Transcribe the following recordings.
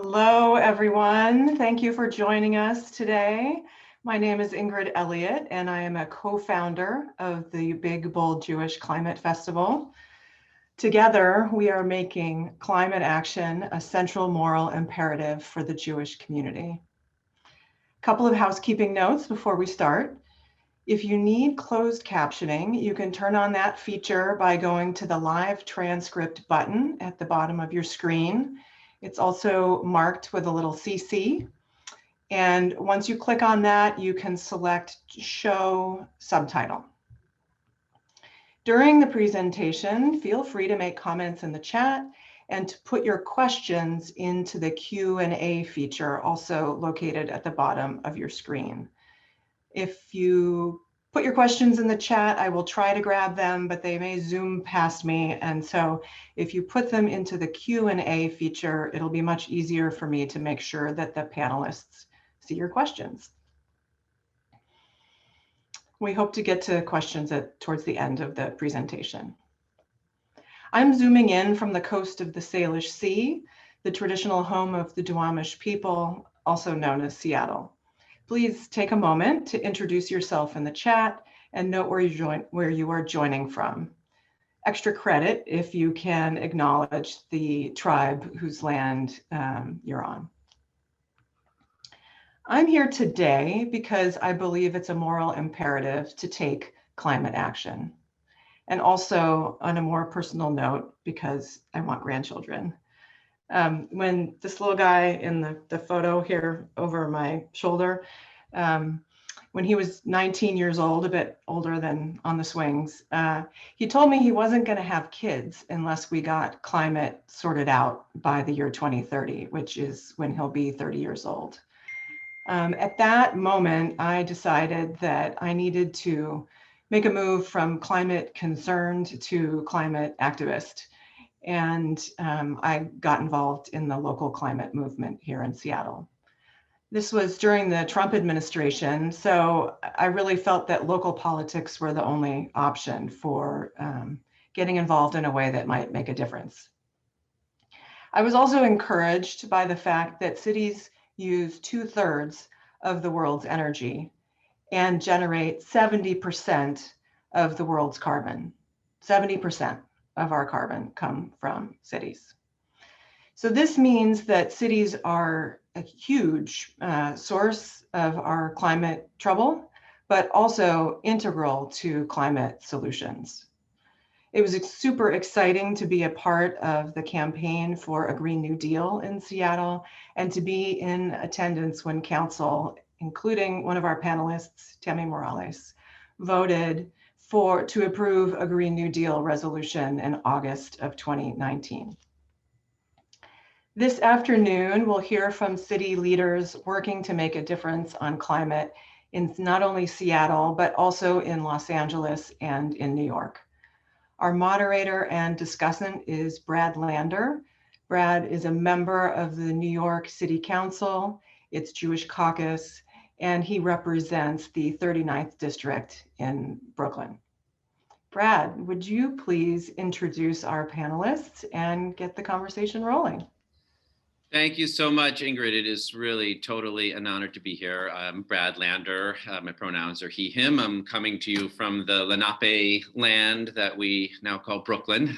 Hello, everyone. Thank you for joining us today. My name is Ingrid Elliott, and I am a co-founder of the Big Bold Jewish Climate Festival. Together, we are making climate action a central moral imperative for the Jewish community. A couple of housekeeping notes before we start. If you need closed captioning, you can turn on that feature by going to the live transcript button at the bottom of your screen. It's also marked with a little CC. And once you click on that, you can select Show Subtitle. During the presentation, feel free to make comments in the chat and to put your questions into the Q&A feature, also located at the bottom of your screen. If you put your questions in the chat, I will try to grab them, but they may zoom past me. And so if you put them into the Q&A feature, it'll be much easier for me to make sure that the panelists see your questions. We hope to get to questions towards the end of the presentation. I'm zooming in from the coast of the Salish Sea, the traditional home of the Duwamish people, also known as Seattle. Please take a moment to introduce yourself in the chat and note where you are joining from. Extra credit if you can acknowledge the tribe whose land you're on. I'm here today because I believe it's a moral imperative to take climate action. And also on a more personal note, because I want grandchildren. When this little guy in the photo here over my shoulder, when he was 19 years old, a bit older than on the swings, he told me he wasn't going to have kids unless we got climate sorted out by the year 2030, which is when he'll be 30 years old. At that moment, I decided that I needed to make a move from climate concerned to climate activist. And I got involved in the local climate movement here in Seattle. This was during the Trump administration, so I really felt that local politics were the only option for getting involved in a way that might make a difference. I was also encouraged by the fact that cities use 2/3 of the world's energy and generate 70% of the world's carbon. 70% of our carbon come from cities. So this means that cities are a huge source of our climate trouble, but also integral to climate solutions. It was super exciting to be a part of the campaign for a Green New Deal in Seattle and to be in attendance when council, including one of our panelists, Tammy Morales, voted to approve a Green New Deal resolution in August of 2019. This afternoon, we'll hear from city leaders working to make a difference on climate in not only Seattle, but also in Los Angeles and in New York. Our moderator and discussant is Brad Lander. Brad is a member of the New York City Council, its Jewish Caucus, and he represents the 39th District in Brooklyn. Brad, would you please introduce our panelists and get the conversation rolling? Thank you so much, Ingrid. It is really totally an honor to be here. I'm Brad Lander. My pronouns are he, him. I'm coming to you from the Lenape land that we now call Brooklyn.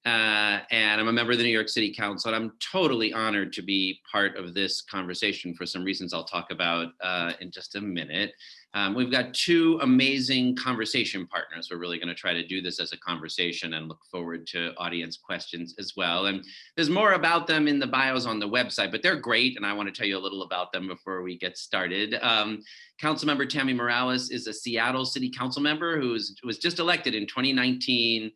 And I'm a member of the New York City Council, and I'm totally honored to be part of this conversation for some reasons I'll talk about in just a minute. We've got two amazing conversation partners. We're really going to try to do this as a conversation and look forward to audience questions as well. And there's more about them in the bios on the website, but they're great, and I want to tell you a little about them before we get started. Councilmember Tammy Morales is a Seattle City Council member who was just elected in 2019.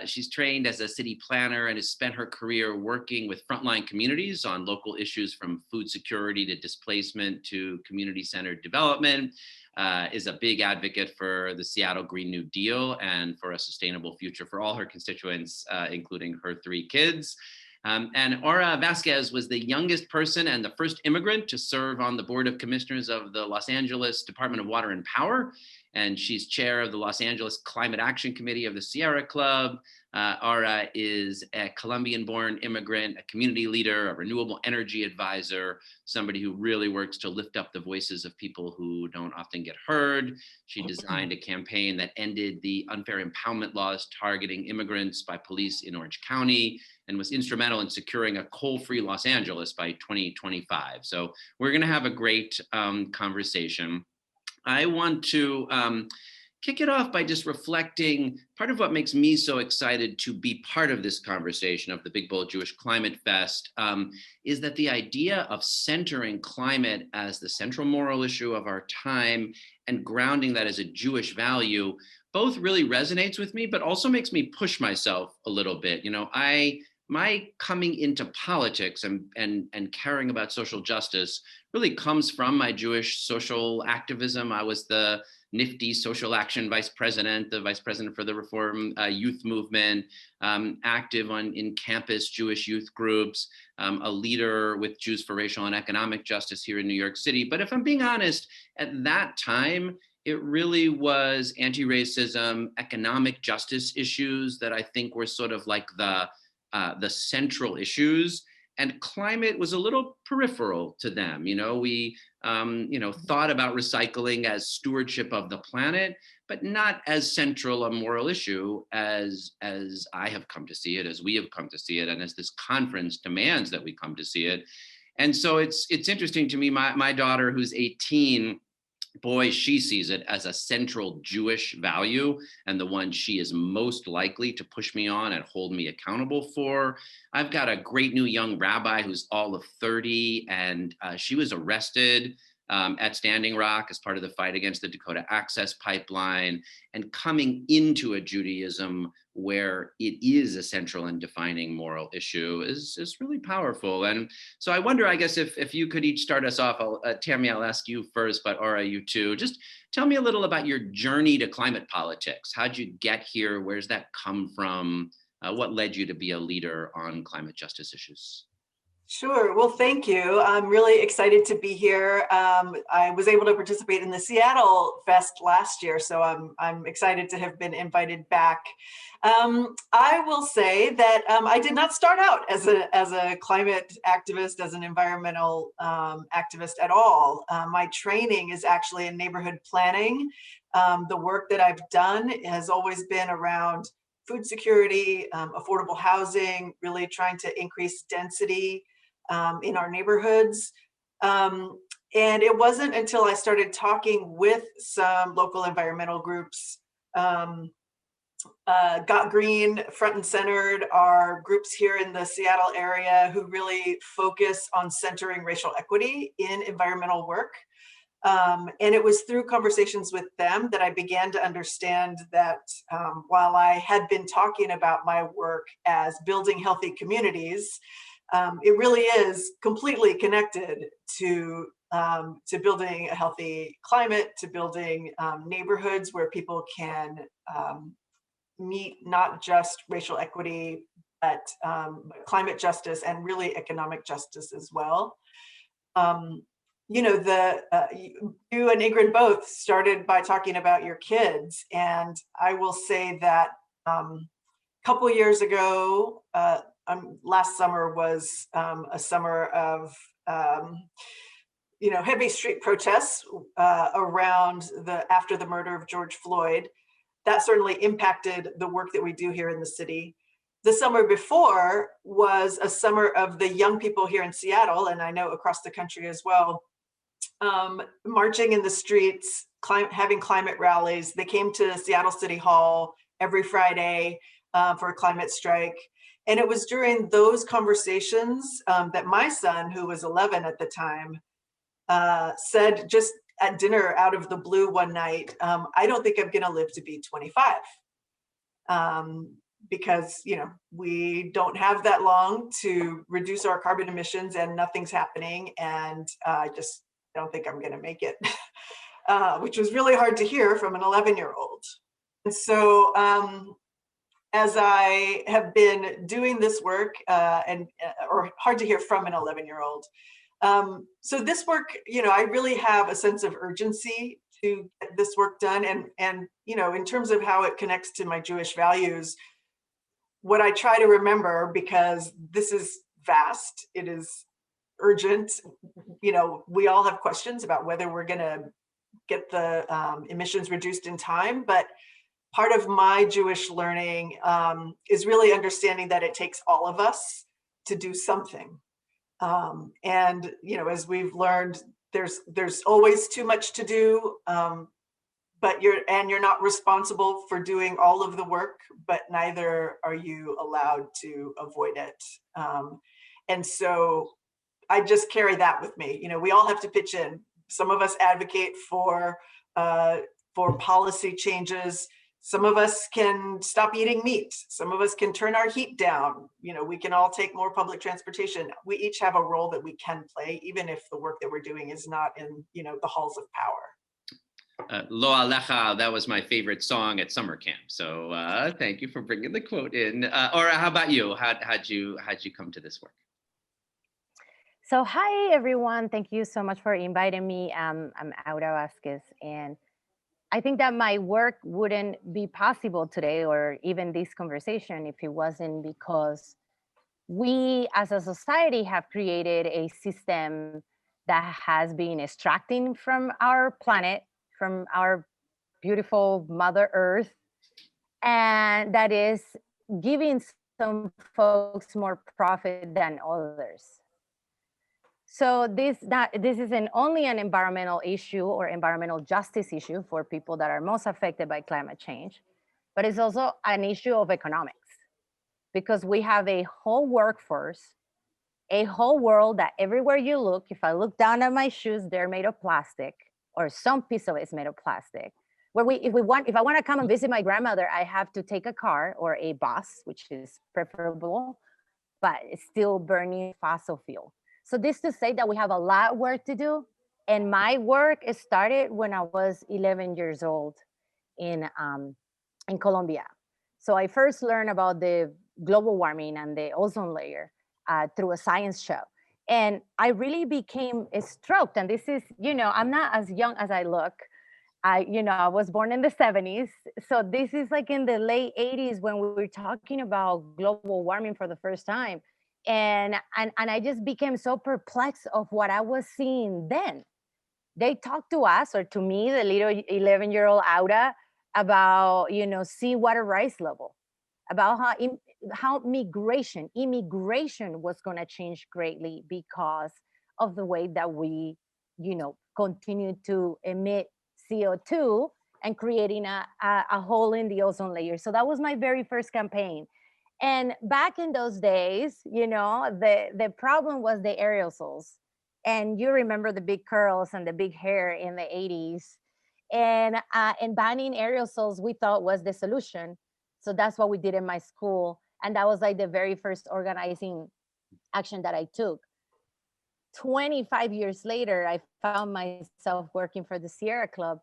She's trained as a city planner and has spent her career working with frontline communities on local issues from food security to displacement to community-centered development, is a big advocate for the Seattle Green New Deal and for a sustainable future for all her constituents, including her 3 kids. And Aura Vasquez was the youngest person and the first immigrant to serve on the Board of Commissioners of the Los Angeles Department of Water and Power. and she's chair of the Los Angeles Climate Action Committee of the Sierra Club. Ara is a Colombian-born immigrant, a community leader, a renewable energy advisor, somebody who really works to lift up the voices of people who don't often get heard. She designed a campaign that ended the unfair impoundment laws targeting immigrants by police in Orange County, and was instrumental in securing a coal-free Los Angeles by 2025. So we're going to have a great conversation. I want to kick it off by just reflecting part of what makes me so excited to be part of this conversation of the Big Bold Jewish Climate Fest is that the idea of centering climate as the central moral issue of our time and grounding that as a Jewish value both really resonates with me, but also makes me push myself a little bit. You know, my coming into politics and caring about social justice really comes from my Jewish social activism. I was the NYPD Social Action Vice President, the Vice President for the Reform Youth Movement, active in campus Jewish youth groups, a leader with Jews for Racial and Economic Justice here in New York City. But if I'm being honest, at that time, it really was anti-racism, economic justice issues that I think were sort of like the central issues, and climate was a little peripheral to them. You know, we thought about recycling as stewardship of the planet, but not as central a moral issue as I have come to see it, as we have come to see it, and as this conference demands that we come to see it. And so it's interesting to me. My daughter, who's 18. Boy, she sees it as a central Jewish value and the one she is most likely to push me on and hold me accountable for. I've got a great new young rabbi who's all of 30, and she was arrested at Standing Rock as part of the fight against the Dakota Access Pipeline, and coming into a Judaism where it is a central and defining moral issue is really powerful. And so I wonder, I guess, if you could each start us off. Tammy, I'll ask you first, but Aura, you too. Just tell me a little about your journey to climate politics. How'd you get here? Where's that come from? What led you to be a leader on climate justice issues? Sure. Well, thank you. I'm really excited to be here. I was able to participate in the Seattle Fest last year, so I'm excited to have been invited back. I will say that I did not start out as a climate activist, as an environmental activist at all. My training is actually in neighborhood planning. The work that I've done has always been around food security, affordable housing, really trying to increase density in our neighborhoods. And it wasn't until I started talking with some local environmental groups, Got Green, front and centered, are groups here in the Seattle area who really focus on centering racial equity in environmental work. And it was through conversations with them that I began to understand that while I had been talking about my work as building healthy communities, it really is completely connected to building a healthy climate, to building neighborhoods where people can meet not just racial equity, but climate justice and really economic justice as well. You know, you and Ingrid both started by talking about your kids, and I will say that a couple years ago, last summer was a summer of heavy street protests around after the murder of George Floyd. That certainly impacted the work that we do here in the city. The summer before was a summer of the young people here in Seattle, and I know across the country as well, marching in the streets, having climate rallies. They came to Seattle City Hall every Friday for a climate strike. And it was during those conversations that my son, who was 11 at the time, said just at dinner out of the blue one night, I don't think I'm gonna live to be 25. Because we don't have that long to reduce our carbon emissions and nothing's happening. And I just don't think I'm gonna make it, which was really hard to hear from an 11-year-old. And so, as I have been doing this work, or hard to hear from an 11-year-old. So this work, I really have a sense of urgency to get this work done. And you know, in terms of how it connects to my Jewish values, what I try to remember, because this is vast, it is urgent, you know, we all have questions about whether we're going to get the emissions reduced in time, but part of my Jewish learning is really understanding that it takes all of us to do something. And you know, as we've learned, there's always too much to do, but you're not responsible for doing all of the work, but neither are you allowed to avoid it. And so I just carry that with me. You know, we all have to pitch in. Some of us advocate for policy changes. Some of us can stop eating meat. Some of us can turn our heat down. You know, we can all take more public transportation. We each have a role that we can play, even if the work that we're doing is not in, you know, the halls of power. Lo Alecha, that was my favorite song at summer camp. So thank you for bringing the quote in. Or how about you? How'd you come to this work? So hi, everyone. Thank you so much for inviting me. I'm Aura Vasquez, and I think that my work wouldn't be possible today or even this conversation if it wasn't because we as a society have created a system that has been extracting from our planet, from our beautiful Mother Earth, and that is giving some folks more profit than others. So this isn't only an environmental issue or environmental justice issue for people that are most affected by climate change, but it's also an issue of economics, because we have a whole workforce, a whole world that everywhere you look, if I look down at my shoes, they're made of plastic, or some piece of it is made of plastic. Where if I want to come and visit my grandmother, I have to take a car or a bus, which is preferable, but it's still burning fossil fuel. So this to say that we have a lot of work to do. And my work started when I was 11 years old in Colombia. So I first learned about the global warming and the ozone layer through a science show. And I really became struck. And this is, you know, I'm not as young as I look. I was born in the 70s. So this is like in the late 80s when we were talking about global warming for the first time. And I just became so perplexed of what I was seeing then. They talked to us, or to me, the little 11-year-old Aura, about, you know, seawater rise level, about how immigration was going to change greatly because of the way that we, you know, continue to emit CO2 and creating a hole in the ozone layer. So that was my very first campaign. And back in those days, you know, the problem was the aerosols. And you remember the big curls and the big hair in the 80s. And banning aerosols, we thought was the solution. So that's what we did in my school. And that was like the very first organizing action that I took. 25 years later, I found myself working for the Sierra Club.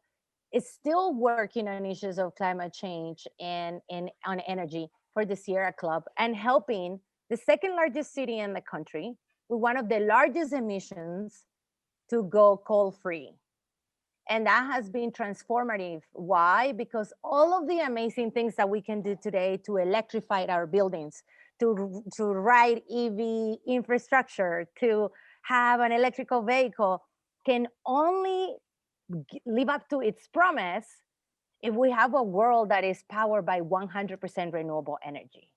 It's still working on issues of climate change and on energy for the Sierra Club, and helping the second largest city in the country with one of the largest emissions to go coal-free. And that has been transformative. Why? Because all of the amazing things that we can do today to electrify our buildings, to ride EV infrastructure, to have an electrical vehicle, can only live up to its promise if we have a world that is powered by 100% renewable energy.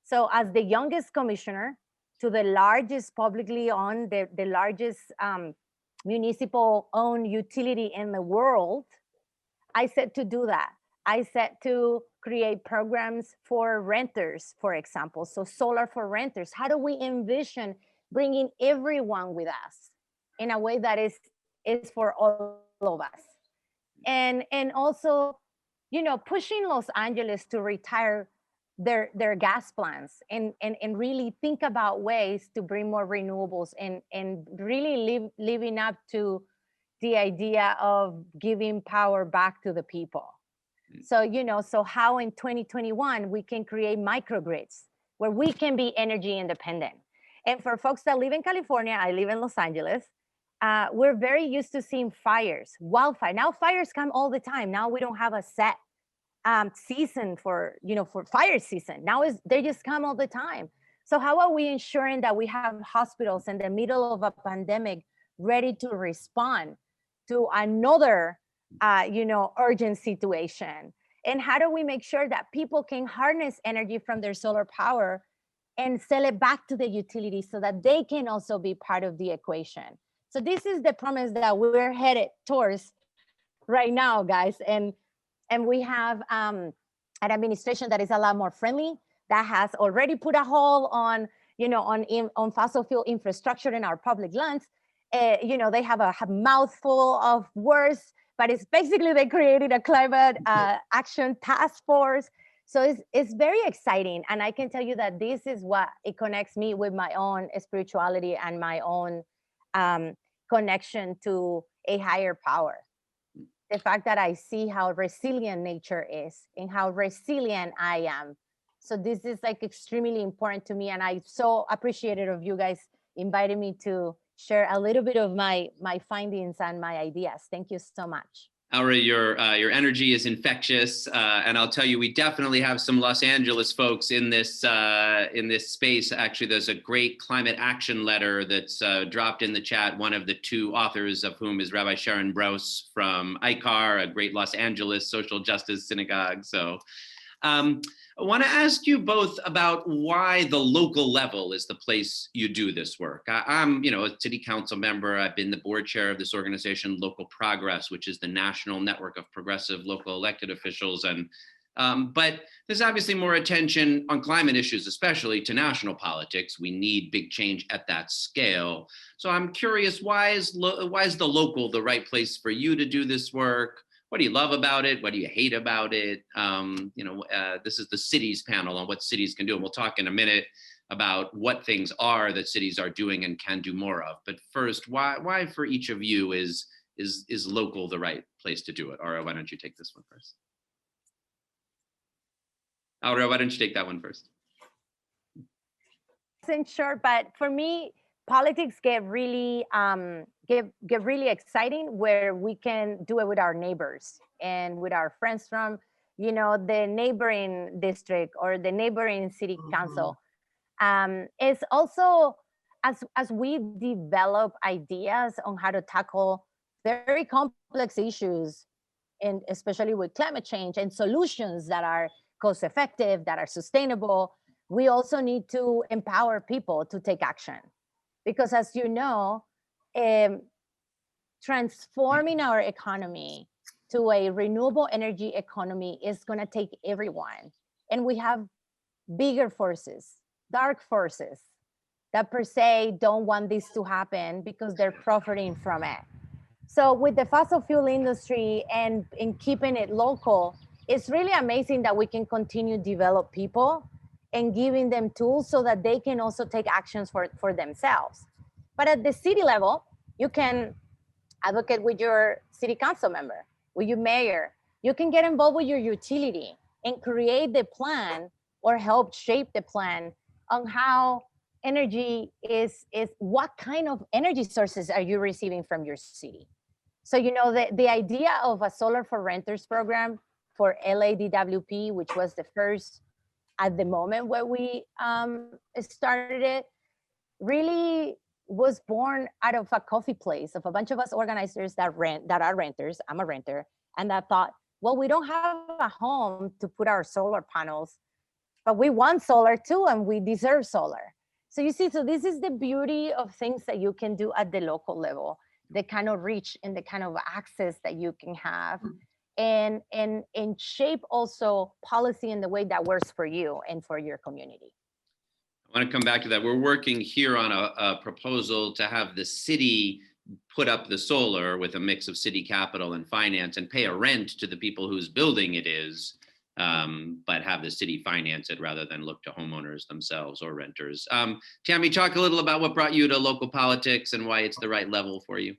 So as the youngest commissioner to the largest publicly owned, the largest municipal owned utility in the world, I set to do that. I set to create programs for renters, for example. So solar for renters. How do we envision bringing everyone with us in a way that is for all of us? And also, you know, pushing Los Angeles to retire their gas plants and really think about ways to bring more renewables and really living up to the idea of giving power back to the people. So, you know, so how in 2021 we can create microgrids where we can be energy independent. And for folks that live in California, I live in Los Angeles, we're very used to seeing fires, wildfire. Now fires come all the time. Now we don't have a set season for, for fire season. Now they just come all the time. So how are we ensuring that we have hospitals in the middle of a pandemic ready to respond to another, urgent situation? And how do we make sure that people can harness energy from their solar power and sell it back to the utility so that they can also be part of the equation? So this is the promise that we're headed towards right now, guys. And we have an administration that is a lot more friendly, that has already put a hold on, on fossil fuel infrastructure in our public lands. They have a mouthful of words, but it's basically they created a climate action task force. So it's very exciting. And I can tell you that this is what it connects me with my own spirituality and my own connection to a higher power. The fact that I see how resilient nature is and how resilient I am. So this is like extremely important to me. And I'm so appreciative of you guys inviting me to share a little bit of my findings and my ideas. Thank you so much. Aura, your energy is infectious, and I'll tell you, we definitely have some Los Angeles folks in this space. Actually, there's a great climate action letter that's dropped in the chat. One of the two authors of whom is Rabbi Sharon Brous from ICAR, a great Los Angeles social justice synagogue. So I want to ask you both about why the local level is the place you do this work. I'm, a city council member. I've been the board chair of this organization, Local Progress, which is the national network of progressive local elected officials. And but there's obviously more attention on climate issues, especially to national politics. We need big change at that scale. So I'm curious, why is the local the right place for you to do this work? What do you love about it? What do you hate about it? This is the cities panel on what cities can do. And we'll talk in a minute about what things are that cities are doing and can do more of. But first, why for each of you is local the right place to do it? Aura, why don't you take this one first? Aura, why don't you take that one first? Isn't sure, but for me, politics get really get really exciting where we can do it with our neighbors and with our friends from the neighboring district or the neighboring city council. It's also as we develop ideas on how to tackle very complex issues, and especially with climate change and solutions that are cost effective, that are sustainable, we also need to empower people to take action. Because as you know, transforming our economy to a renewable energy economy is going to take everyone. And we have bigger forces, dark forces, that per se don't want this to happen because they're profiting from it. So with the fossil fuel industry and in keeping it local, it's really amazing that we can continue to develop people and giving them tools so that they can also take actions for themselves. But at the city level, you can advocate with your city council member, with your mayor. You can get involved with your utility and create the plan or help shape the plan on how energy is what kind of energy sources are you receiving from your city. So, the idea of a solar for renters program for LADWP, which was the first at the moment where we started it, really was born out of a coffee place of a bunch of us organizers that are renters. I'm a renter. And I thought, well, we don't have a home to put our solar panels, but we want solar too, and we deserve solar. So you see, so this is the beauty of things that you can do at the local level, the kind of reach and the kind of access that you can have, and shape also policy in the way that works for you and for your community. I want to come back to that. We're working here on a proposal to have the city put up the solar with a mix of city capital and finance and pay a rent to the people whose building it is, but have the city finance it rather than look to homeowners themselves or renters. Tammy, talk a little about what brought you to local politics and why it's the right level for you.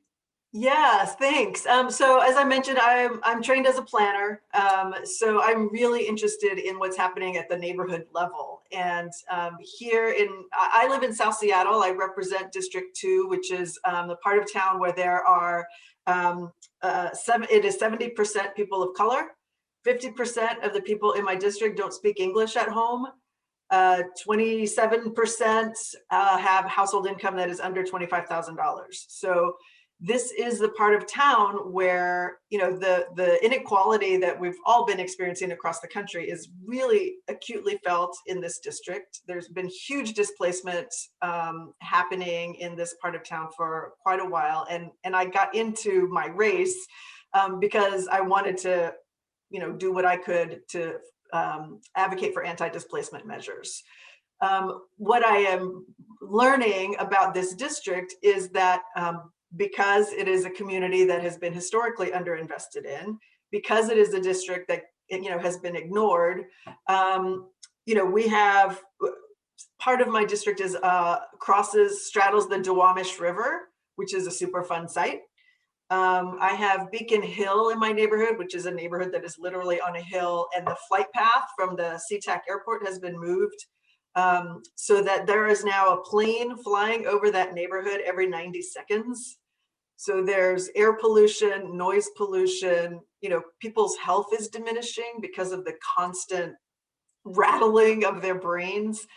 Yes, thanks. So as I mentioned, I'm trained as a planner. So I'm really interested in what's happening at the neighborhood level. And I live in South Seattle. I represent District 2, which is the part of town where there are, it is 70% people of color. 50% of the people in my district don't speak English at home. 27% have household income that is under $25,000. So this is the part of town where, you know, the inequality that we've all been experiencing across the country is really acutely felt in this district. There's been huge displacement happening in this part of town for quite a while. And I got into my race because I wanted to, you know, do what I could to advocate for anti-displacement measures. What I am learning about this district is that because it is a community that has been historically underinvested in, because it is a district that, you know, has been ignored, you know, we have, part of my district is straddles the Duwamish River, which is a super fun site. I have Beacon Hill in my neighborhood, which is a neighborhood that is literally on a hill, and the flight path from the SeaTac airport has been moved so that there is now a plane flying over that neighborhood every 90 seconds. So there's air pollution, noise pollution, you know, people's health is diminishing because of the constant rattling of their brains.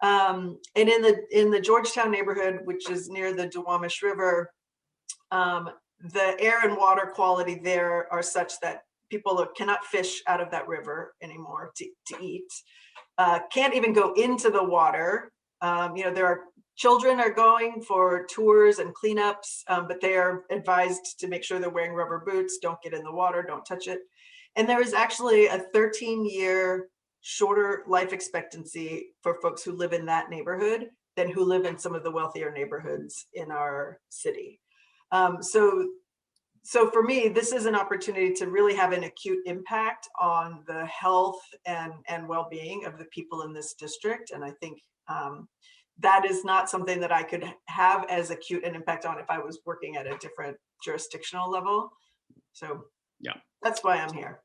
And in the Georgetown neighborhood, which is near the Duwamish River, the air and water quality there are such that people cannot fish out of that river anymore to eat, can't even go into the water. You know, children are going for tours and cleanups, but they are advised to make sure they're wearing rubber boots, don't get in the water, don't touch it. And there is actually a 13-year shorter life expectancy for folks who live in that neighborhood than who live in some of the wealthier neighborhoods in our city. So for me, this is an opportunity to really have an acute impact on the health and well-being of the people in this district. And I think that is not something that I could have as acute an impact on if I was working at a different jurisdictional level. So yeah, that's why I'm here.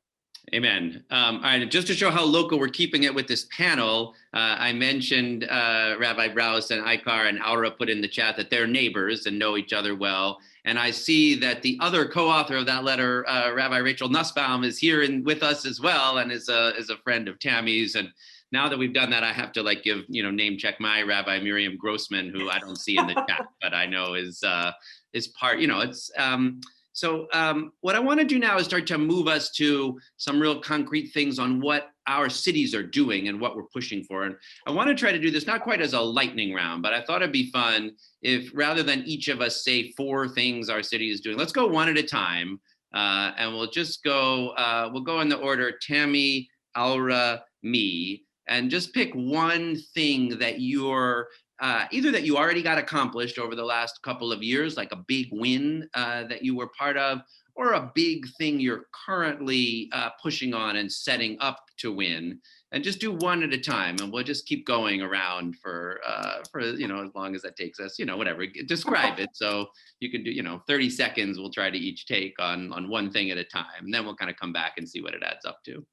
Amen. All right, just to show how local we're keeping it with this panel, I mentioned Rabbi Brous and Ikar and Aura put in the chat that they're neighbors and know each other well. And I see that the other co-author of that letter, Rabbi Rachel Nussbaum, is here with us as well and is a friend of Tammy's. And now that we've done that, I have to give, name check my Rabbi Miriam Grossman, who I don't see in the chat, but I know is part, it's. So what I want to do now is start to move us to some real concrete things on what our cities are doing and what we're pushing for. And I want to try to do this not quite as a lightning round, but I thought it'd be fun if rather than each of us say 4 things our city is doing, let's go one at a time. And we'll just go, we'll go in the order Tammy, Aura, me, and just pick one thing that you're either that you already got accomplished over the last couple of years, like a big win that you were part of, or a big thing you're currently pushing on and setting up to win, and just do one at a time. And we'll just keep going around for as long as that takes us, whatever, describe it. So you can do, 30 seconds, we'll try to each take on one thing at a time. And then we'll kind of come back and see what it adds up to.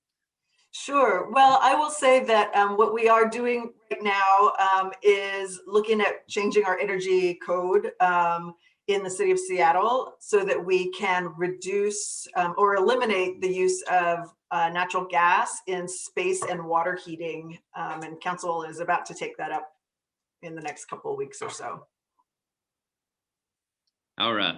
Sure. Well, I will say that what we are doing right now is looking at changing our energy code in the city of Seattle so that we can reduce or eliminate the use of natural gas in space and water heating. And council is about to take that up in the next couple of weeks or so. All right.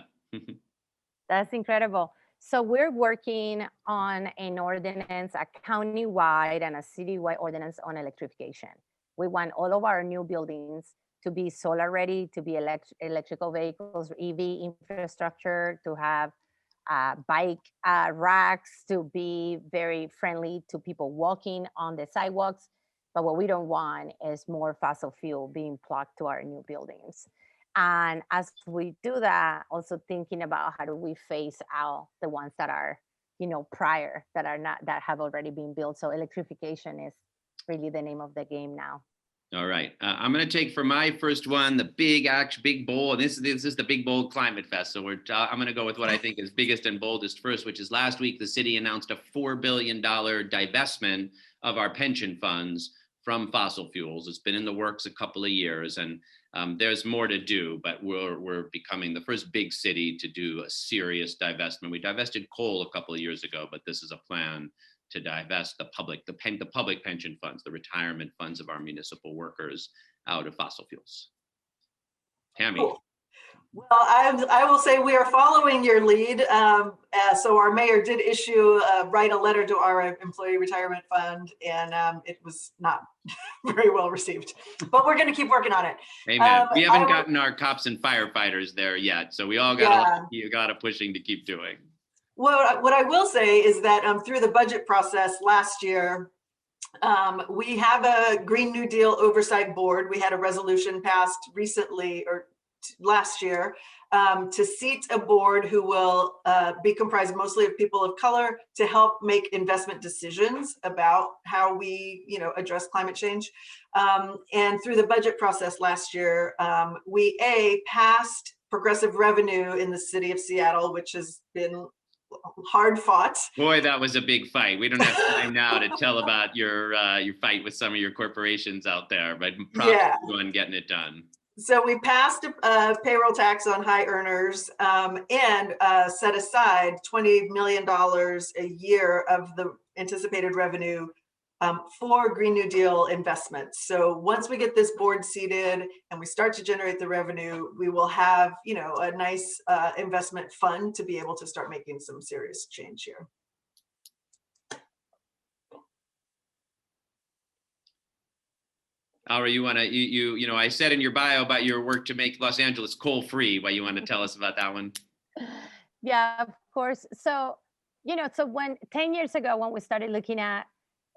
That's incredible. So we're working on an ordinance, a county-wide and a city-wide ordinance on electrification. We want all of our new buildings to be solar ready, to be electrical vehicles, EV infrastructure, to have bike racks, to be very friendly to people walking on the sidewalks. But what we don't want is more fossil fuel being plugged to our new buildings. And as we do that, also thinking about how do we phase out the ones that are, prior, that are not, that have already been built. So electrification is really the name of the game now. All right, I'm going to take for my first one the big bold. This is the Big Bold Climate Fest. So I'm going to go with what I think is biggest and boldest first, which is last week the city announced a $4 billion divestment of our pension funds from fossil fuels. It's been in the works a couple of years, and there's more to do, but we're becoming the first big city to do a serious divestment. We divested coal a couple of years ago, but this is a plan to divest the public pension funds, the retirement funds of our municipal workers out of fossil fuels. Tammy. Cool. Well, I will say we are following your lead. So our mayor did write a letter to our employee retirement fund, and it was not very well received. But we're going to keep working on it. Amen. We haven't gotten our cops and firefighters there yet, so we all got a pushing to keep doing. Well, what I will say is that through the budget process last year, we have a Green New Deal oversight board. We had a resolution passed recently or last year to seat a board who will be comprised mostly of people of color to help make investment decisions about how we, address climate change. And through the budget process last year, we passed progressive revenue in the city of Seattle, which has been hard fought. Boy, that was a big fight. We don't have time now to tell about your fight with some of your corporations out there, but props to you on getting it done. So we passed a payroll tax on high earners and set aside $20 million a year of the anticipated revenue for Green New Deal investments. So once we get this board seated and we start to generate the revenue, we will have, a nice investment fund to be able to start making some serious change here. Aura, I said in your bio about your work to make Los Angeles coal-free. What you want to tell us about that one? Yeah, of course. So, so when 10 years ago, when we started looking at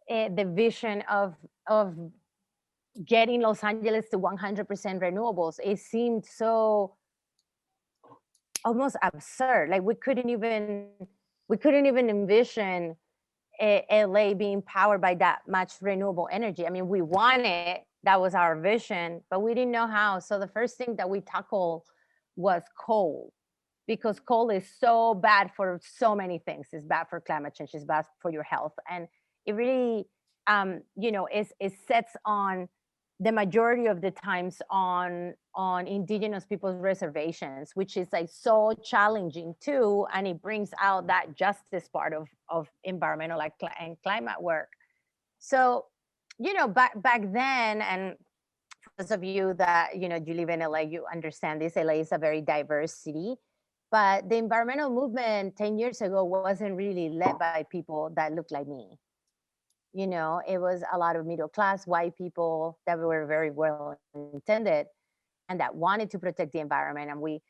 the vision of getting Los Angeles to 100% renewables, it seemed so almost absurd. Like we couldn't even envision LA being powered by that much renewable energy. I mean, we want it. That was our vision, but we didn't know how. So the first thing that we tackled was coal, because coal is so bad for so many things. It's bad for climate change. It's bad for your health. And it really, it sets on the majority of the times on indigenous people's reservations, which is like so challenging too. And it brings out that justice part of environmental and climate work. So, back then, and for those of you that, you live in LA, you understand this. LA is a very diverse city, but the environmental movement 10 years ago wasn't really led by people that looked like me. It was a lot of middle-class white people that were very well intended and that wanted to protect the environment. And we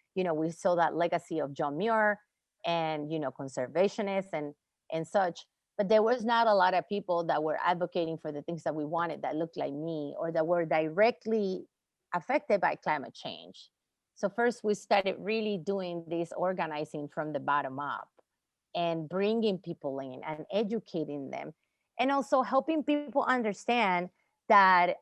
saw that legacy of John Muir and, conservationists and such. But there was not a lot of people that were advocating for the things that we wanted that looked like me or that were directly affected by climate change. So first we started really doing this organizing from the bottom up and bringing people in and educating them. And also helping people understand that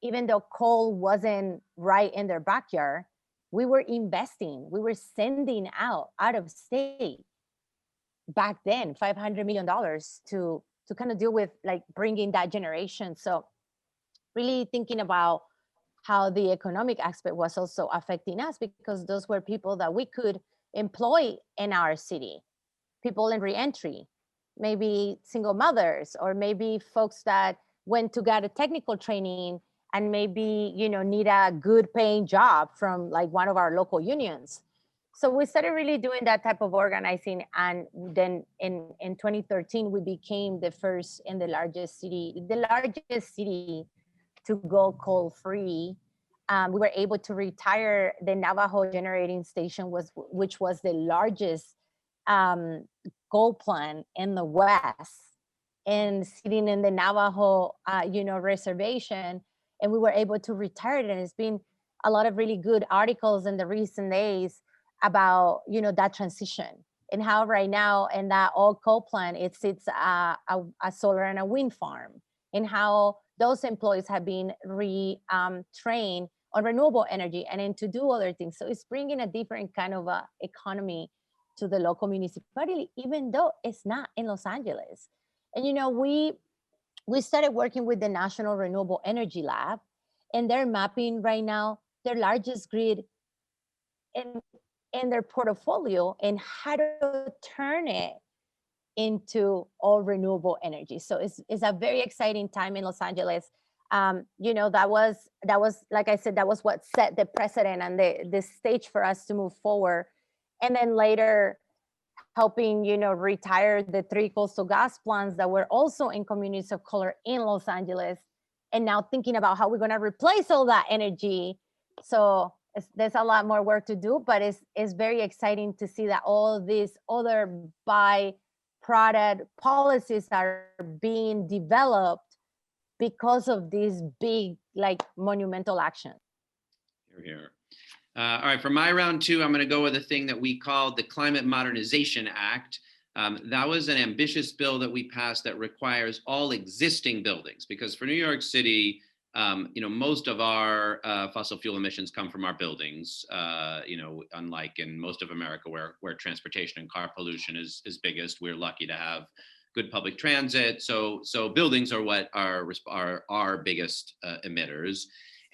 even though coal wasn't right in their backyard, we were investing, we were sending out of state back then $500 million to kind of deal with like bringing that generation. So really thinking about how the economic aspect was also affecting us, because those were people that we could employ in our city, people in reentry, maybe single mothers, or maybe folks that went to get a technical training and maybe, need a good paying job from like one of our local unions. So we started really doing that type of organizing. And then in 2013, we became the first and the largest city to go coal free. We were able to retire the Navajo generating station, which was the largest coal plant in the West, and sitting in the Navajo, reservation. And we were able to retire it. And it's been a lot of really good articles in the recent days about, that transition and how right now in that old coal plant, it sits a solar and a wind farm, and how those employees have been trained on renewable energy and then to do other things. So it's bringing a different kind of economy to the local municipality, even though it's not in Los Angeles. And, we started working with the National Renewable Energy Lab, and they're mapping right now their largest grid in their portfolio and how to turn it into all renewable energy. So it's a very exciting time in Los Angeles. You know, that was, like I said, that was what set the precedent and the stage for us to move forward. And then later helping, you know, retire the 3 coastal gas plants that were also in communities of color in Los Angeles. And now thinking about how we're gonna replace all that energy. So there's a lot more work to do, but it's very exciting to see that all these other byproduct policies are being developed because of these big, like, monumental actions. Here. All right, for my round 2, I'm going to go with a thing that we called the Climate Modernization Act. That was an ambitious bill that we passed that requires all existing buildings, because for New York City, you know, most of our fossil fuel emissions come from our buildings, you know, unlike in most of America where transportation and car pollution is biggest. We're lucky to have good public transit. So buildings are what are our biggest emitters.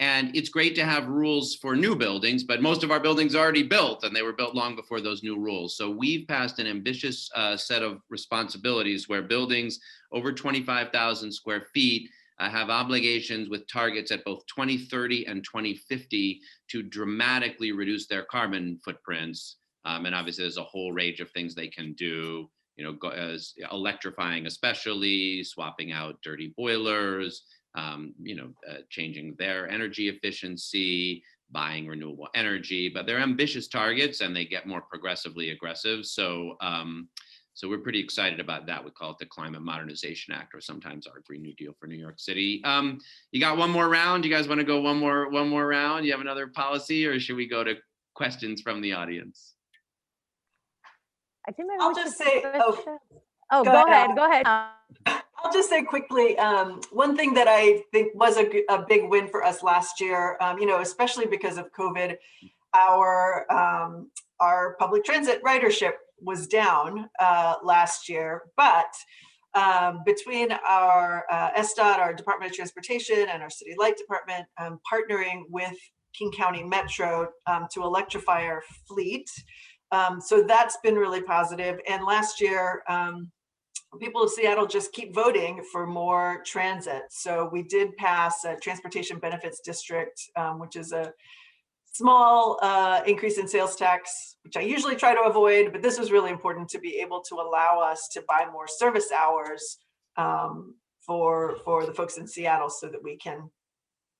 And it's great to have rules for new buildings, but most of our buildings are already built, and they were built long before those new rules. So we've passed an ambitious set of responsibilities where buildings over 25,000 square feet have obligations with targets at both 2030 and 2050 to dramatically reduce their carbon footprints. And obviously there's a whole range of things they can do, you know, as electrifying, especially swapping out dirty boilers, you know, changing their energy efficiency, buying renewable energy, but they're ambitious targets and they get more progressively aggressive. So, so we're pretty excited about that. We call it the Climate Modernization Act, or sometimes our Green New Deal for New York City. You got one more round? You guys want to go one more round? You have another policy, or should we go to questions from the audience? I think maybe I'll just say, go ahead. I'll just say quickly, one thing that I think was a big win for us last year, you know, especially because of COVID, our public transit ridership was down last year, but between our SDOT, our Department of Transportation, and our City Light Department, partnering with King County Metro to electrify our fleet. So that's been really positive. And last year, people of Seattle just keep voting for more transit. So we did pass a Transportation Benefits District, which is a small increase in sales tax, which I usually try to avoid, but this was really important to be able to allow us to buy more service hours for the folks in Seattle, so that we can,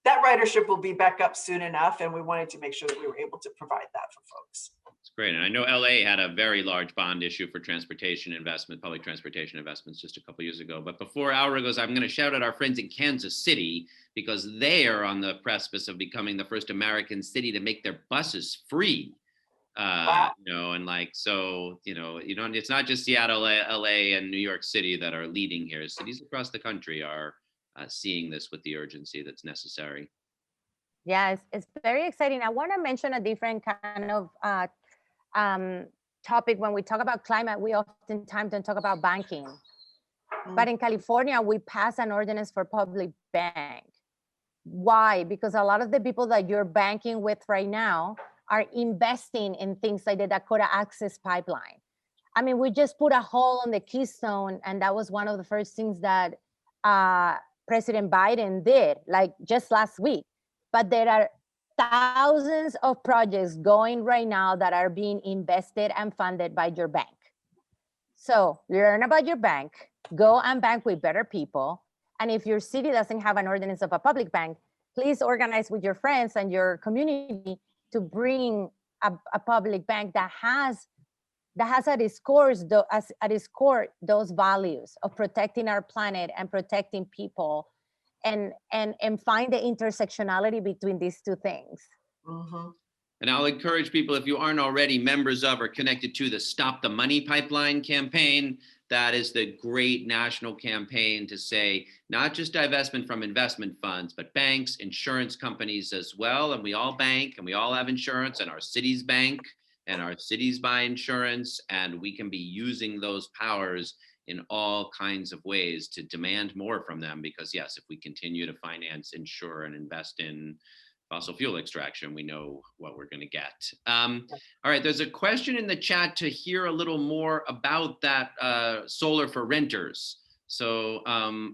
that ridership will be back up soon enough, and we wanted to make sure that we were able to provide that for folks. That's great. And I know LA had a very large bond issue for transportation investment, public transportation investments just a couple of years ago. But before Aura goes, I'm going to shout out our friends in Kansas City, because they are on the precipice of becoming the first American city to make their buses free. Wow. You know, and like, so, you know, it's not just Seattle, LA, and New York City that are leading here. Cities across the country are seeing this with the urgency that's necessary. Yeah, it's very exciting. I want to mention a different kind of topic. When we talk about climate, we oftentimes don't talk about banking. But in California, we passed an ordinance for public bank. Why? Because a lot of the people that you're banking with right now are investing in things like the Dakota Access Pipeline. I mean, we just put a hole on the Keystone, and that was one of the first things that President Biden did, like just last week. But there are thousands of projects going right now that are being invested and funded by your bank. So learn about your bank, go and bank with better people. And if your city doesn't have an ordinance of a public bank, please organize with your friends and your community to bring a public bank that has at its core those values of protecting our planet and protecting people, and find the intersectionality between these two things. Mm-hmm. And I'll encourage people, if you aren't already members of or connected to the Stop the Money Pipeline campaign, that is the great national campaign to say, not just divestment from investment funds, but banks, insurance companies as well. And we all bank and we all have insurance, and our cities bank and our cities buy insurance, and we can be using those powers in all kinds of ways to demand more from them, because yes, if we continue to finance, insure, and invest in fossil fuel extraction, we know what we're going to get. All right, there's a question in the chat to hear a little more about that solar for renters. So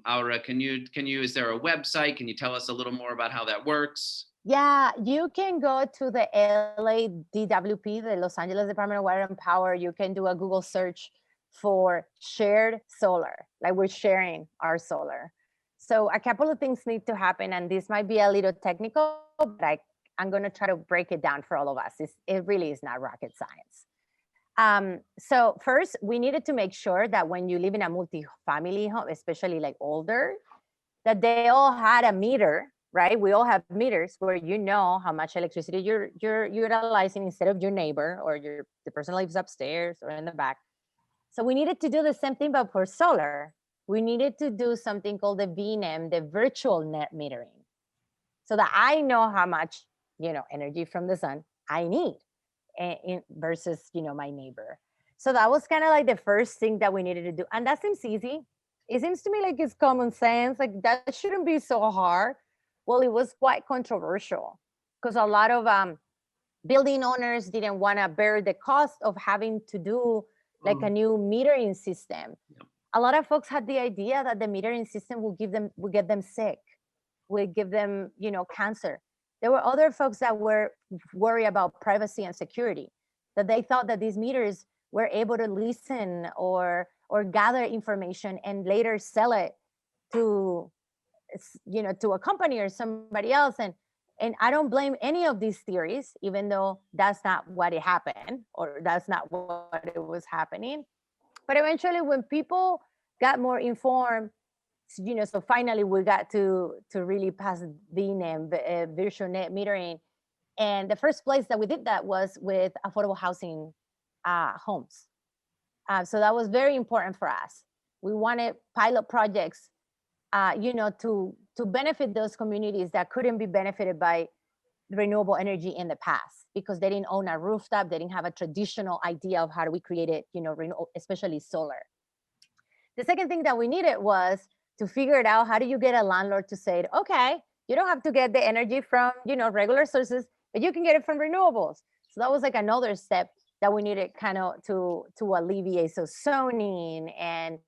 Aura, is there a website? Can you tell us a little more about how that works? Yeah, you can go to the LADWP, the Los Angeles Department of Water and Power. You can do a Google search for shared solar, like we're sharing our solar. So a couple of things need to happen, and this might be a little technical, but I'm going to try to break it down for all of us. It really is not rocket science. So first, we needed to make sure that when you live in a multi-family home, especially like older, that they all had a meter, right? We all have meters where you know how much electricity you're utilizing instead of your neighbor or the person lives upstairs or in the back. So we needed to do the same thing, but for solar. We needed to do something called the VNEM, the virtual net metering, so that I know how much, energy from the sun I need versus, my neighbor. So that was kind of like the first thing that we needed to do. And that seems easy. It seems to me like it's common sense, like that shouldn't be so hard. Well, it was quite controversial because a lot of building owners didn't want to bear the cost of having to do like a new metering system. Yep. A lot of folks had the idea that the metering system will get them sick, will give them, cancer. There were other folks that were worried about privacy and security, that they thought that these meters were able to listen or gather information and later sell it to, to a company or somebody else. And I don't blame any of these theories, even though that's not what it happened or that's not what it was happening. But eventually when people got more informed, so finally we got to really pass VNEM, virtual net metering. And the first place that we did that was with affordable housing homes. So that was very important for us. We wanted pilot projects, to benefit those communities that couldn't be benefited by renewable energy in the past because they didn't own a rooftop, they didn't have a traditional idea of how do we create it, especially solar. The second thing that we needed was to figure it out, how do you get a landlord to say, okay, you don't have to get the energy from, regular sources, but you can get it from renewables. So that was like another step that we needed kind of to alleviate. So zoning and,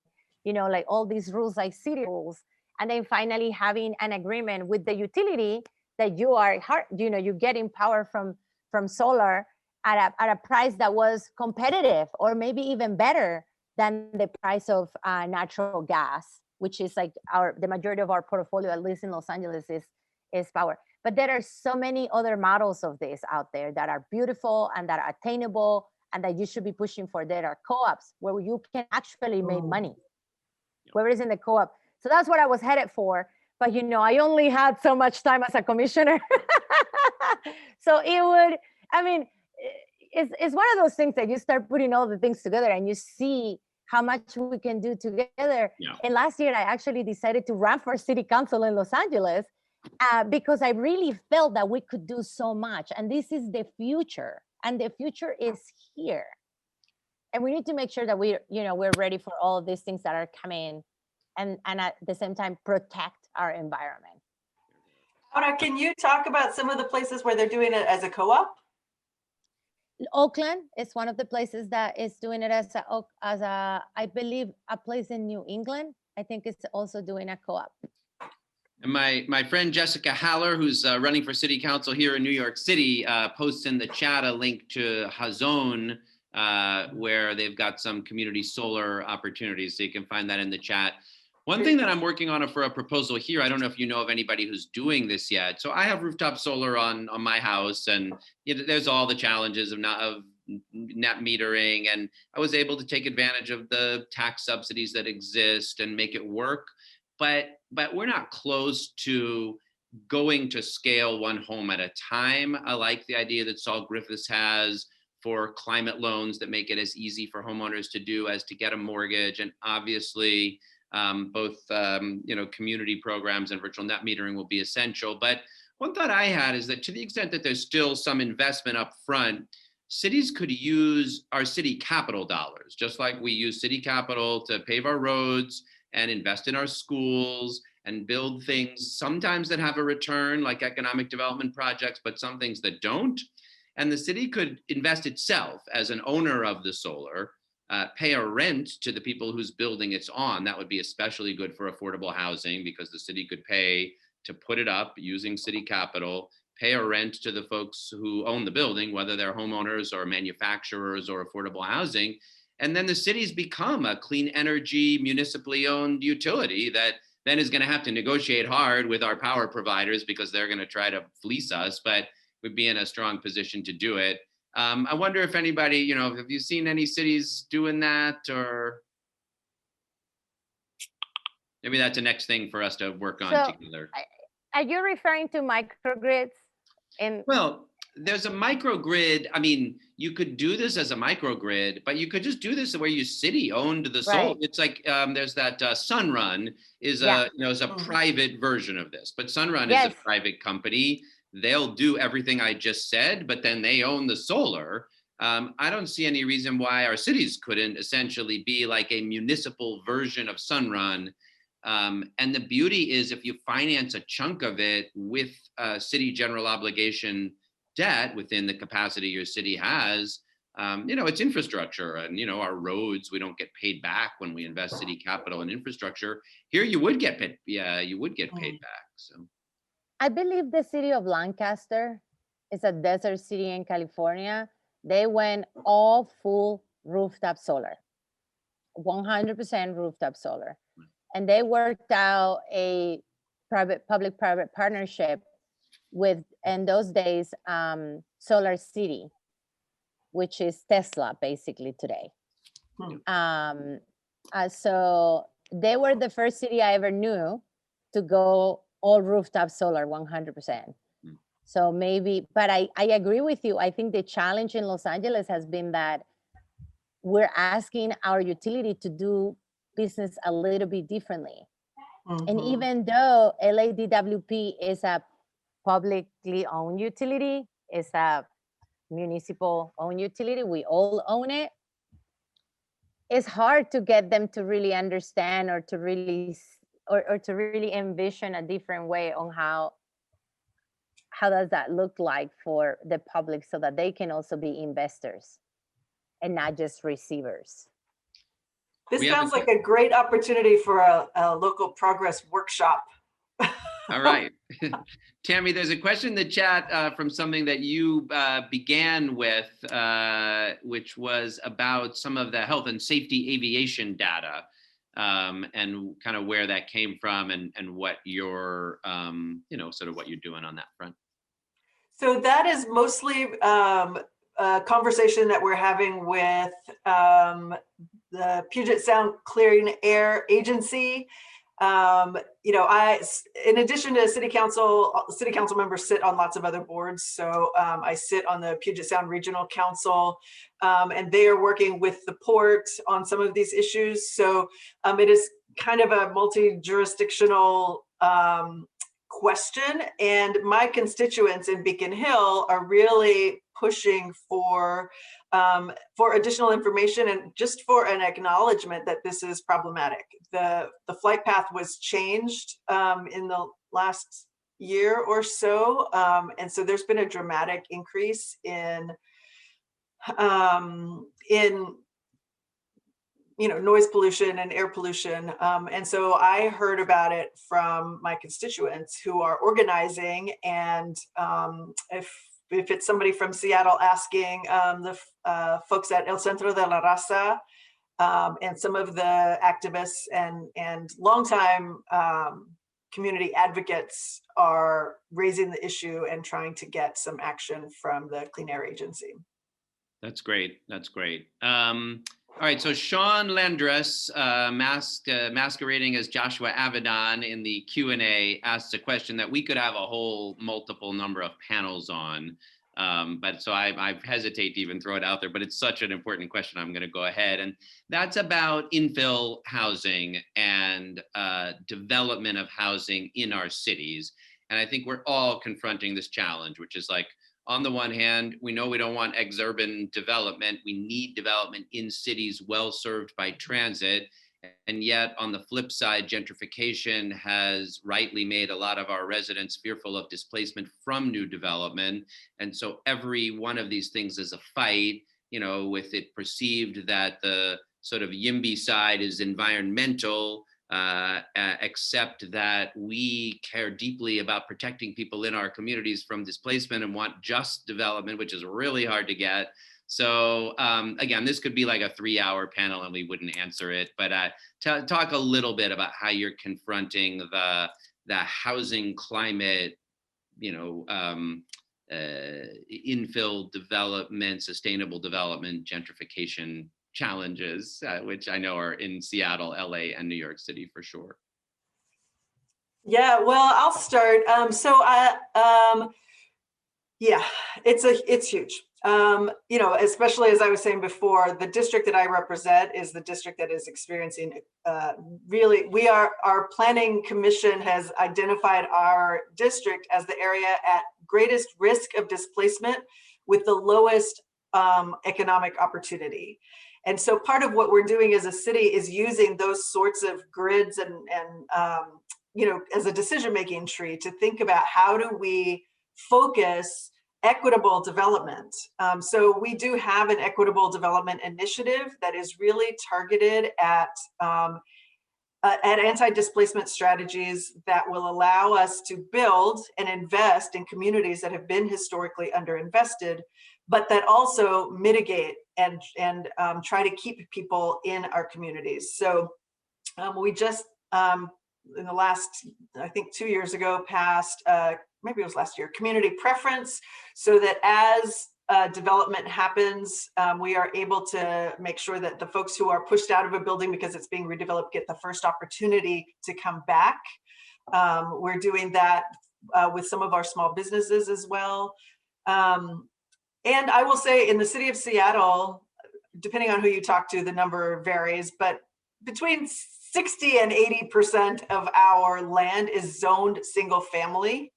like all these rules like city rules. And then finally having an agreement with the utility that you're getting power from solar at a price that was competitive or maybe even better than the price of natural gas, which is like the majority of our portfolio, at least in Los Angeles, is power. But there are so many other models of this out there that are beautiful and that are attainable and that you should be pushing for. There are co-ops where you can actually make money, where it is in the co-op. So that's what I was headed for. But, I only had so much time as a commissioner. So it's one of those things that you start putting all the things together and you see how much we can do together. Yeah. And last year, I actually decided to run for city council in Los Angeles because I really felt that we could do so much. And this is the future. And the future is here. And we need to make sure that we're ready for all of these things that are coming and at the same time protect our environment. Ana, can you talk about some of the places where they're doing it as a co-op? Oakland is one of the places that is doing it as I believe a place in New England. I think it's also doing a co-op. And my friend Jessica Haller, who's running for city council here in New York City, posts in the chat a link to Hazon, where they've got some community solar opportunities. So you can find that in the chat. One thing that I'm working on for a proposal here, I don't know if you know of anybody who's doing this yet. So I have rooftop solar on my house, and there's all the challenges of net metering. And I was able to take advantage of the tax subsidies that exist and make it work. But we're not close to going to scale one home at a time. I like the idea that Saul Griffiths has for climate loans that make it as easy for homeowners to do as to get a mortgage. And obviously, both community programs and virtual net metering will be essential. But one thought I had is that to the extent that there's still some investment up front, cities could use our city capital dollars, just like we use city capital to pave our roads and invest in our schools and build things sometimes that have a return, like economic development projects, but some things that don't. And the city could invest itself as an owner of the solar, pay a rent to the people whose building it's on. That would be especially good for affordable housing, because the city could pay to put it up using city capital, pay a rent to the folks who own the building, whether they're homeowners or manufacturers or affordable housing. And then the city's become a clean energy, municipally owned utility that then is going to have to negotiate hard with our power providers, because they're going to try to fleece us, but we'd be in a strong position to do it. I wonder if anybody, you know, have you seen any cities doing that, or maybe that's the next thing for us to work on together. Are you referring to microgrids? Well, there's a microgrid. I mean, you could do this as a microgrid, but you could just do this where your city owned the solar. Right. It's like there's that Sunrun is a private version of this, but Sunrun is a private company. They'll do everything I just said, but then they own the solar. I don't see any reason why our cities couldn't essentially be like a municipal version of Sunrun. And the beauty is, if you finance a chunk of it with city general obligation debt within the capacity your city has, you know, it's infrastructure, and, you know, our roads, we don't get paid back when we invest city capital in infrastructure. Here you would get paid. Yeah, you would get paid back. So I believe the city of Lancaster is a desert city in California. They went all full rooftop solar, 100% rooftop solar. And they worked out a public-private partnership with, in those days, Solar City, which is Tesla basically today. So they were the first city I ever knew to go all rooftop solar, 100%. So maybe, but I agree with you. I think the challenge in Los Angeles has been that we're asking our utility to do business a little bit differently. And even though LADWP is a publicly owned utility, it's a municipal owned utility, we all own it, it's hard to get them to really understand or to really or to really envision a different way on how does that look like for the public, so that they can also be investors and not just receivers. This sounds like a great opportunity for a local progress workshop. All right. Tammy, there's a question in the chat from something that you began with, which was about some of the health and safety aviation data, and kind of where that came from, and what you're, you know, sort of what you're doing on that front. So that is mostly a conversation that we're having with the Puget Sound Clean Air Agency. You know, in addition to city council members sit on lots of other boards. So I sit on the Puget Sound Regional Council, and they are working with the port on some of these issues. So it is kind of a multi-jurisdictional question, and my constituents in Beacon Hill are really pushing for additional information and just for an acknowledgement that this is problematic. The flight path was changed in the last year or so, and so there's been a dramatic increase in you know, noise pollution and air pollution. And so I heard about it from my constituents who are organizing, and if it's somebody from Seattle asking the folks at El Centro de la Raza, and some of the activists and longtime community advocates are raising the issue and trying to get some action from the Clean Air Agency. That's great. That's great. All right, so Sean Landress, masquerading as Joshua Avedon in the Q&A, asks a question that we could have a whole multiple number of panels on. But so I hesitate to even throw it out there, but it's such an important question. I'm going to go ahead. And that's about infill housing and development of housing in our cities. And I think we're all confronting this challenge, which is like, On the one hand, we know we don't want exurban development. We need development in cities well served by transit. And yet, on the flip side, gentrification has rightly made a lot of our residents fearful of displacement from new development. And so every one of these things is a fight, with it perceived that the sort of YIMBY side is environmental, except that we care deeply about protecting people in our communities from displacement and want just development, which is really hard to get. So again, this could be like a 3-hour panel and we wouldn't answer it, but talk a little bit about how you're confronting the housing climate, infill development, sustainable development, gentrification challenges, which I know are in Seattle, LA, and New York City for sure. Yeah, well, I'll start. Yeah, it's huge. Especially as I was saying before, the district that I represent is the district that is experiencing really, our planning commission has identified our district as the area at greatest risk of displacement with the lowest economic opportunity. And so part of what we're doing as a city is using those sorts of grids and as a decision-making tree to think about how do we focus equitable development. So we do have an equitable development initiative that is really targeted at anti-displacement strategies that will allow us to build and invest in communities that have been historically underinvested, but that also mitigate and try to keep people in our communities. So we just, in the last, I think 2 years ago, passed, maybe it was last year, community preference, so that as development happens, we are able to make sure that the folks who are pushed out of a building because it's being redeveloped get the first opportunity to come back. We're doing that with some of our small businesses as well. And I will say in the city of Seattle, depending on who you talk to, the number varies, but between 60 and 80% of our land is zoned single family,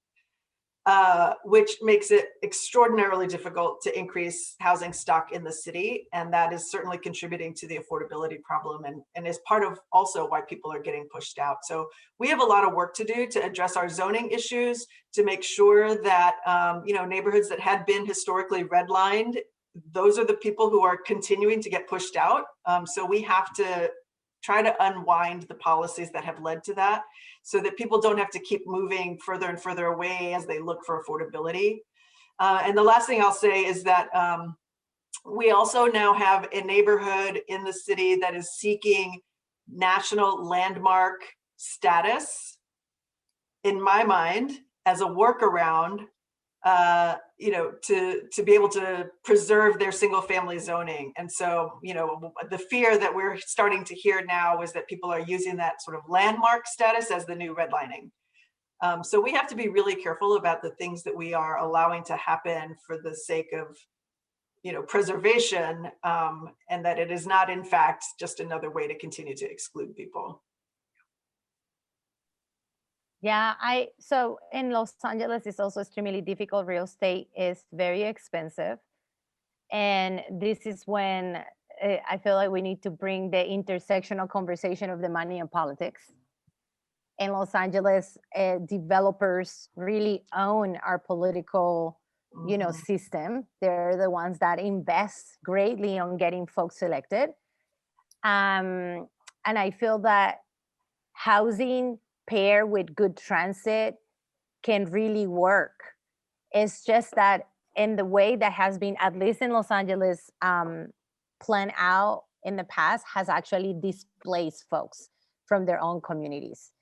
which makes it extraordinarily difficult to increase housing stock in the city. And that is certainly contributing to the affordability problem and is part of also why people are getting pushed out. So we have a lot of work to do to address our zoning issues, to make sure that neighborhoods that had been historically redlined, those are the people who are continuing to get pushed out. So we have to try to unwind the policies that have led to that so that people don't have to keep moving further and further away as they look for affordability. And the last thing I'll say is that we also now have a neighborhood in the city that is seeking national landmark status, in my mind, as a workaround to be able to preserve their single family zoning. And so, the fear that we're starting to hear now is that people are using that sort of landmark status as the new redlining. So we have to be really careful about the things that we are allowing to happen for the sake of, preservation, and that it is not in fact just another way to continue to exclude people. Yeah, so in Los Angeles, it's also extremely difficult. Real estate is very expensive. And this is when I feel like we need to bring the intersectional conversation of the money and politics. In Los Angeles, developers really own our political, system. They're the ones that invest greatly on getting folks elected. And I feel that housing paired with good transit can really work. It's just that in the way that has been, at least in Los Angeles, planned out in the past, has actually displaced folks from their own communities.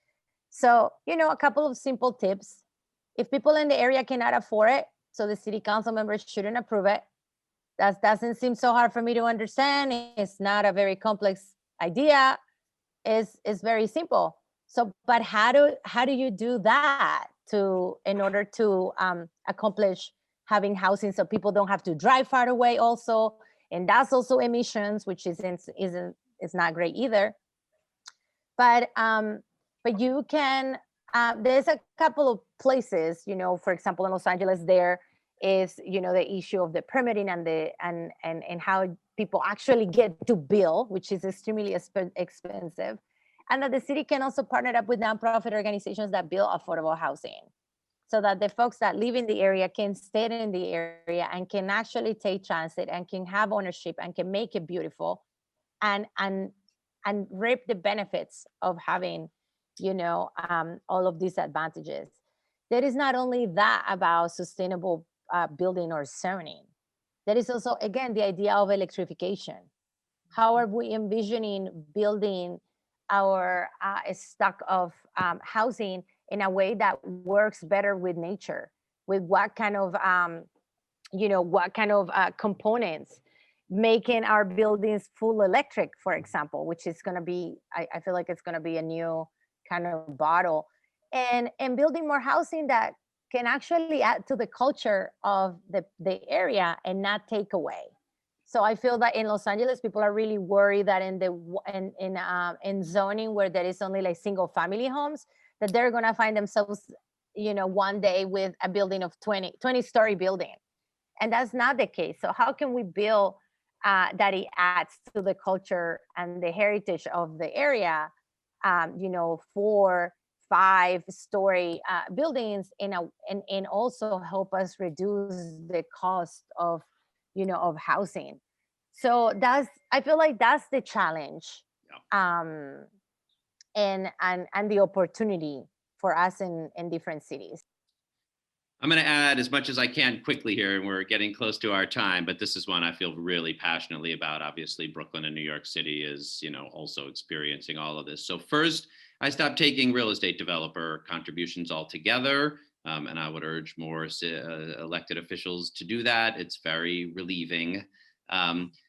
So, a couple of simple tips. If people in the area cannot afford it, so the city council members shouldn't approve it. That doesn't seem so hard for me to understand. It's not a very complex idea. It's very simple. So, but how do you do that in order to accomplish having housing so people don't have to drive far away also, and that's also emissions, which is not great either. But you can there's a couple of places, for example, in Los Angeles, there is, you know, the issue of the permitting and the and how people actually get to build, which is extremely expensive, and that the city can also partner up with nonprofit organizations that build affordable housing, so that the folks that live in the area can stay in the area and can actually take transit and can have ownership and can make it beautiful, and reap the benefits of having, you know, all of these advantages. There is not only that about sustainable building or zoning. There is also, again, the idea of electrification. How are we envisioning building our stock of housing in a way that works better with nature? With what kind of, you know, what kind of components? Making our buildings full electric, for example, which is going to be, I feel like it's going to be a new kind of bottle, and building more housing that can actually add to the culture of the area and not take away. So I feel that in Los Angeles, people are really worried that in zoning where there is only like single family homes, that they're going to find themselves, you know, one day with a building of 20-story building. And that's not the case. So how can we build that it adds to the culture and the heritage of the area, you know, 4-5-story buildings and also help us reduce the cost of, you know, of housing. So I feel like that's the challenge, and the opportunity for us in different cities. I'm going to add as much as I can quickly here, and we're getting close to our time, but this is one I feel really passionately about. Obviously, Brooklyn and New York City is, you know, also experiencing all of this. So first, I stopped taking real estate developer contributions altogether, and I would urge more elected officials to do that. It's very relieving.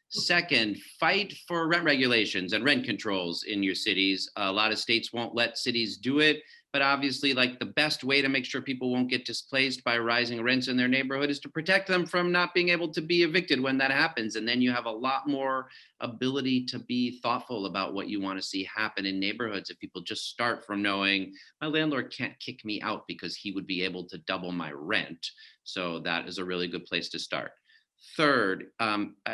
Second, fight for rent regulations and rent controls in your cities. A lot of states won't let cities do it. But obviously, like, the best way to make sure people won't get displaced by rising rents in their neighborhood is to protect them from not being able to be evicted when that happens. And then you have a lot more ability to be thoughtful about what you want to see happen in neighborhoods if people just start from knowing my landlord can't kick me out because he would be able to double my rent. So that is a really good place to start. Third,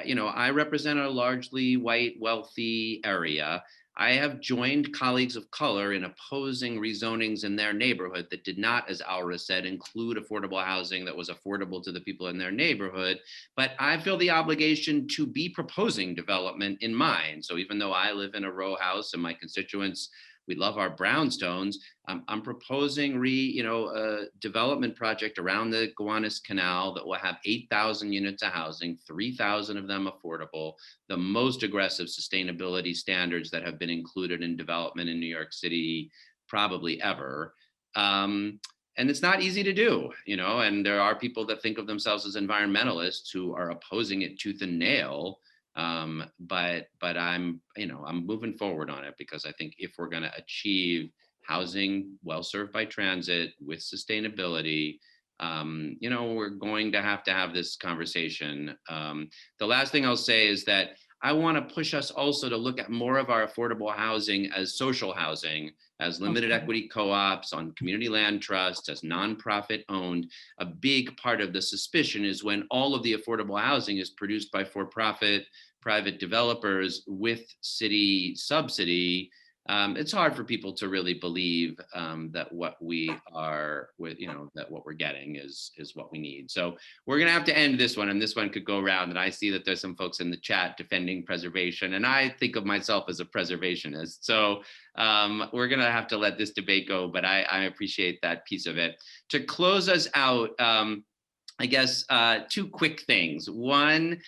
you know, I represent a largely white, wealthy area. I have joined colleagues of color in opposing rezonings in their neighborhood that did not, as Aura said, include affordable housing that was affordable to the people in their neighborhood. But I feel the obligation to be proposing development in mine. So even though I live in a row house and my constituents, we love our brownstones, I'm proposing a development project around the Gowanus Canal that will have 8,000 units of housing, 3,000 of them affordable, the most aggressive sustainability standards that have been included in development in New York City probably ever. And it's not easy to do, you know, and there are people that think of themselves as environmentalists who are opposing it tooth and nail. But I'm moving forward on it because I think if we're going to achieve housing well served by transit with sustainability, we're going to have this conversation. The last thing I'll say is that I want to push us also to look at more of our affordable housing as social housing, as limited equity co-ops, on community land trusts, as nonprofit owned. A big part of the suspicion is when all of the affordable housing is produced by for-profit private developers with city subsidy. It's hard for people to really believe that what we are with, that what we're getting is what we need. So we're going to have to end this one, and this one could go around. And I see that there's some folks in the chat defending preservation, and I think of myself as a preservationist. So we're going to have to let this debate go, but I appreciate that piece of it. To close us out, I guess two quick things. One,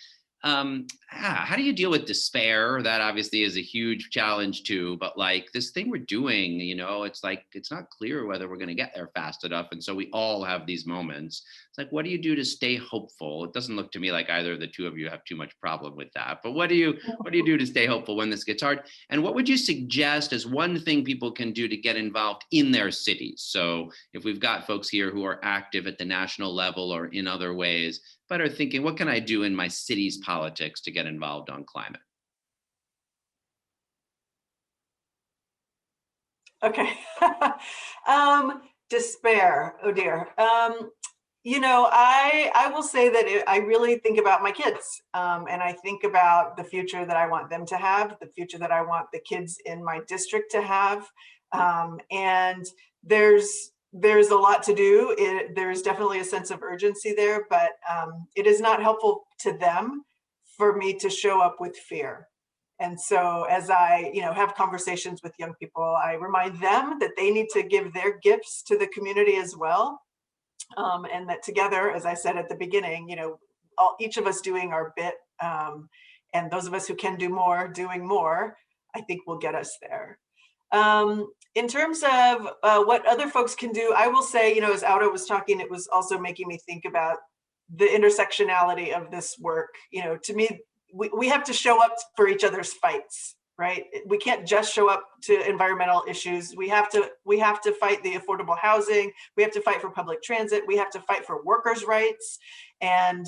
how do you deal with despair? That obviously is a huge challenge too, but like this thing we're doing, it's like, it's not clear whether we're going to get there fast enough. And so we all have these moments. It's like, what do you do to stay hopeful? It doesn't look to me like either of the two of you have too much problem with that, but what do you do to stay hopeful when this gets hard? And what would you suggest as one thing people can do to get involved in their cities? So if we've got folks here who are active at the national level or in other ways, but are thinking, what can I do in my city's politics to get involved on climate? Okay. Despair. Oh dear. You know, I will say that I really think about my kids, and I think about the future that I want them to have, the future that I want the kids in my district to have, and there's a lot to do. There's definitely a sense of urgency there, but it is not helpful to them for me to show up with fear. And so as I, have conversations with young people, I remind them that they need to give their gifts to the community as well. And that together, as I said at the beginning, each of us doing our bit, and those of us who can do more, doing more, I think will get us there. In terms of what other folks can do, I will say, as Auda was talking, it was also making me think about the intersectionality of this work. To me, we have to show up for each other's fights, right? We can't just show up to environmental issues. We have to fight the affordable housing. We have to fight for public transit. We have to fight for workers' rights, and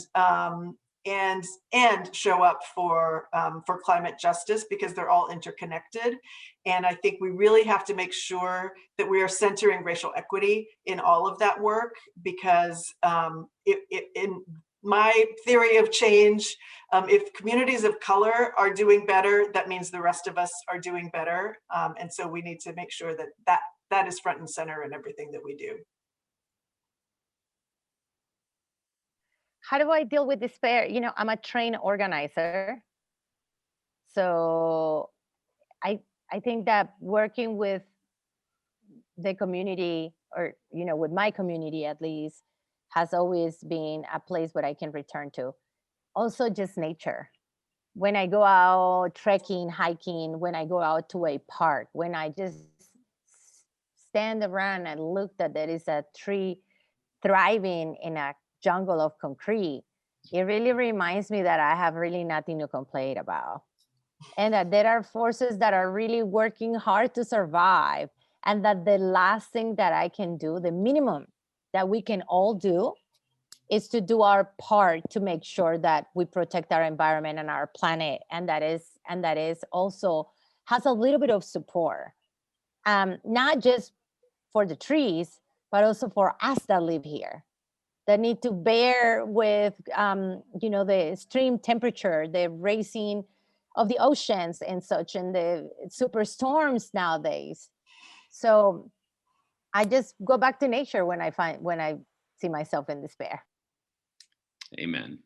show up for climate justice, because they're all interconnected. And I think we really have to make sure that we are centering racial equity in all of that work, because in my theory of change, if communities of color are doing better, that means the rest of us are doing better. And so we need to make sure that is front and center in everything that we do. How do I deal with despair? I'm a trained organizer. So I think that working with the community, or, with my community at least, has always been a place where I can return to. Also just nature. When I go out trekking, hiking, when I go out to a park, when I just stand around and look that there is a tree thriving in a jungle of concrete, it really reminds me that I have really nothing to complain about. And that there are forces that are really working hard to survive. And that the last thing that I can do, the minimum that we can all do, is to do our part to make sure that we protect our environment and our planet. And that is also has a little bit of support, not just for the trees, but also for us that live here, that need to bear with, the extreme temperature, the raising of the oceans and such, and the superstorms nowadays. So I just go back to nature when I see myself in despair. Amen.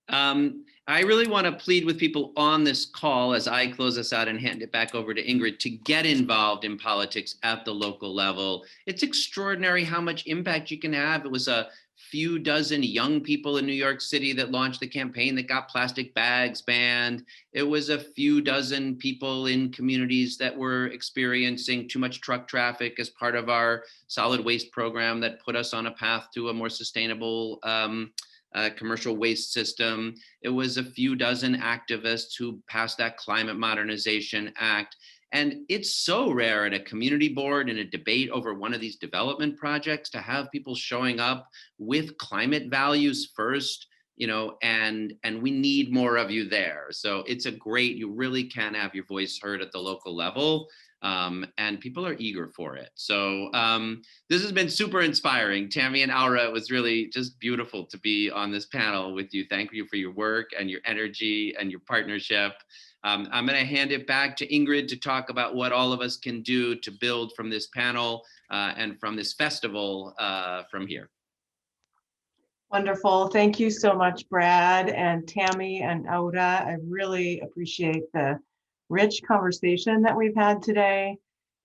I really want to plead with people on this call as I close us out and hand it back over to Ingrid to get involved in politics at the local level. It's extraordinary how much impact you can have. It was a few dozen young people in New York City that launched the campaign that got plastic bags banned. It was a few dozen people in communities that were experiencing too much truck traffic as part of our solid waste program that put us on a path to a more sustainable commercial waste system. It was a few dozen activists who passed that Climate Modernization Act. And it's so rare at a community board in a debate over one of these development projects to have people showing up with climate values first, and we need more of you there. So it's you really can have your voice heard at the local level. And people are eager for it. So this has been super inspiring. Tammy and Aura, it was really just beautiful to be on this panel with you. Thank you for your work and your energy and your partnership. I'm going to hand it back to Ingrid to talk about what all of us can do to build from this panel and from this festival from here. Wonderful. Thank you so much, Brad and Tammy and Auda. I really appreciate the rich conversation that we've had today.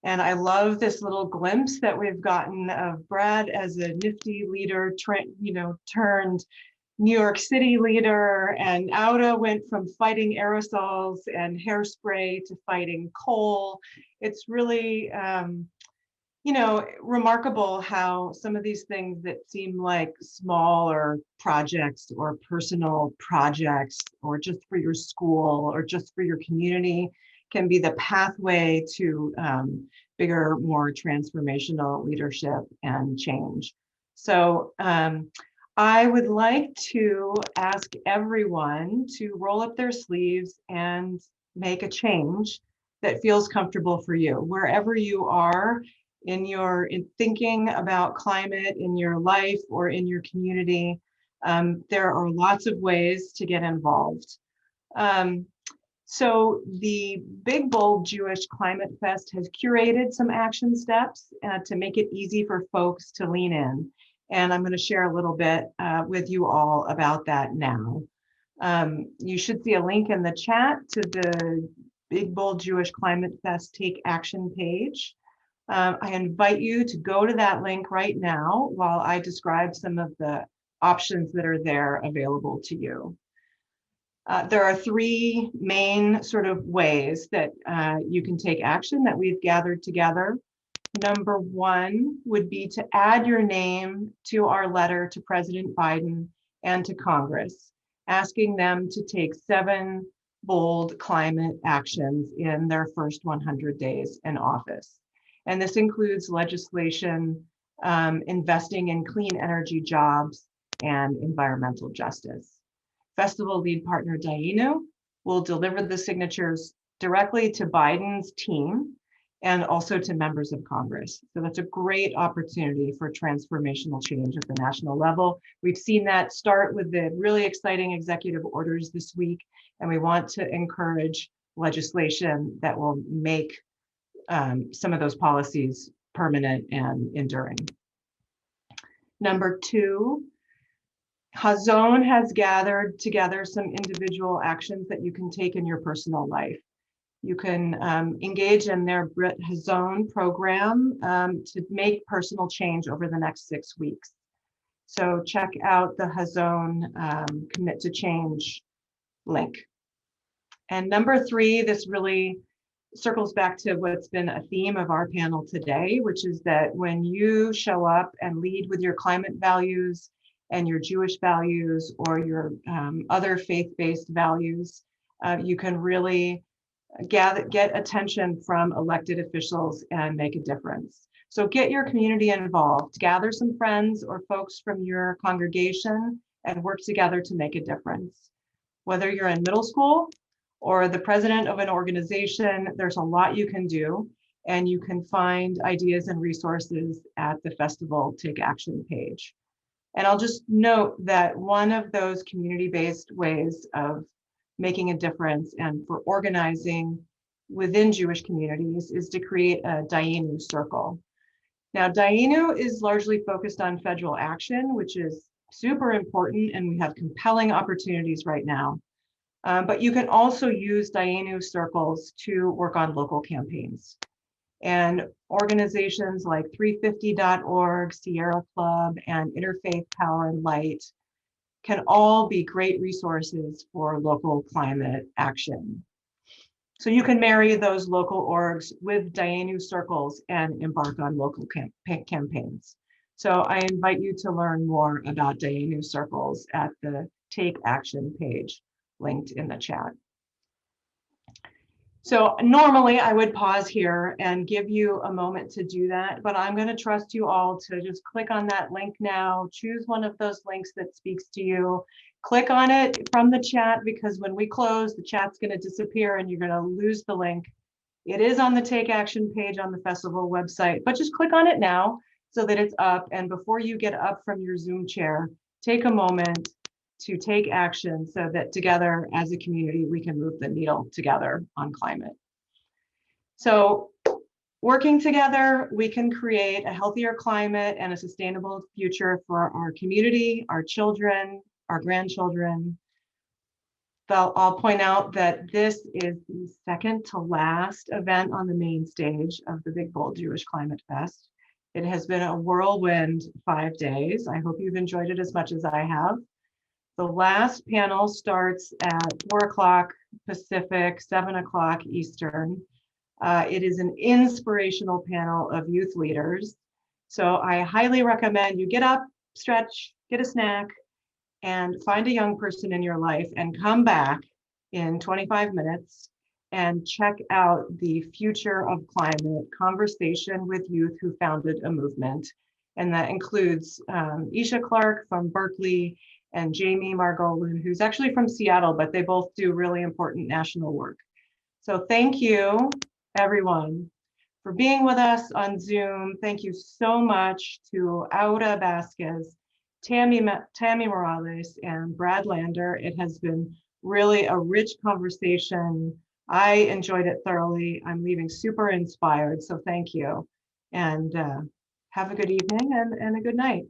And I love this little glimpse that we've gotten of Brad as a nifty leader, turned New York City leader, and Auda went from fighting aerosols and hairspray to fighting coal. It's really, remarkable how some of these things that seem like smaller projects or personal projects or just for your school or just for your community can be the pathway to bigger, more transformational leadership and change. So I would like to ask everyone to roll up their sleeves and make a change that feels comfortable for you. Wherever you are in thinking about climate in your life or in your community, there are lots of ways to get involved. So the Big Bold Jewish Climate Fest has curated some action steps to make it easy for folks to lean in. And I'm going to share a little bit with you all about that now. You should see a link in the chat to the Big Bold Jewish Climate Fest Take Action page. I invite you to go to that link right now while I describe some of the options that are there available to you. There are three main sort of ways that you can take action that we've gathered together. Number one would be to add your name to our letter to President Biden and to Congress, asking them to take 7 bold climate actions in their first 100 days in office. And this includes legislation investing in clean energy jobs and environmental justice. Festival lead partner Dainu will deliver the signatures directly to Biden's team and also to members of Congress. So that's a great opportunity for transformational change at the national level. We've seen that start with the really exciting executive orders this week, and we want to encourage legislation that will make some of those policies permanent and enduring. Number two, Hazon has gathered together some individual actions that you can take in your personal life. You can engage in their Brit Hazon program to make personal change over the next 6 weeks. So check out the Hazon Commit to Change link. And number three, this really circles back to what's been a theme of our panel today, which is that when you show up and lead with your climate values and your Jewish values or your other faith-based values, you can really get attention from elected officials and make a difference. So get your community involved, gather some friends or folks from your congregation and work together to make a difference. Whether you're in middle school or the president of an organization, there's a lot you can do, and you can find ideas and resources at the Festival Take Action page. And I'll just note that one of those community-based ways of making a difference and for organizing within Jewish communities is to create a Dainu circle. Now, Dainu is largely focused on federal action, which is super important, and we have compelling opportunities right now. But you can also use Dainu circles to work on local campaigns. And organizations like 350.org, Sierra Club, and Interfaith Power and Light can all be great resources for local climate action. So you can marry those local orgs with Dainu circles and embark on local campaigns. So I invite you to learn more about Dainu circles at the Take Action page linked in the chat. So normally I would pause here and give you a moment to do that, but I'm going to trust you all to just click on that link now, choose one of those links that speaks to you, click on it from the chat, because when we close, the chat's going to disappear and you're going to lose the link. It is on the Take Action page on the festival website, but just click on it now so that it's up. And before you get up from your Zoom chair, take a moment to take action so that together as a community, we can move the needle together on climate. So working together, we can create a healthier climate and a sustainable future for our community, our children, our grandchildren. I'll point out that this is the second to last event on the main stage of the Big Bold Jewish Climate Fest. It has been a whirlwind 5 days. I hope you've enjoyed it as much as I have. The last panel starts at 4 o'clock Pacific, 7 o'clock Eastern. It is an inspirational panel of youth leaders. So I highly recommend you get up, stretch, get a snack, and find a young person in your life and come back in 25 minutes and check out the Future of Climate conversation with youth who founded a movement. And that includes Isha Clark from Berkeley and Jamie Margolin, who's actually from Seattle, but they both do really important national work. So thank you, everyone, for being with us on Zoom. Thank you so much to Aura Vasquez, Tammy Morales, and Brad Lander. It has been really a rich conversation. I enjoyed it thoroughly. I'm leaving super inspired, so thank you. And have a good evening and a good night.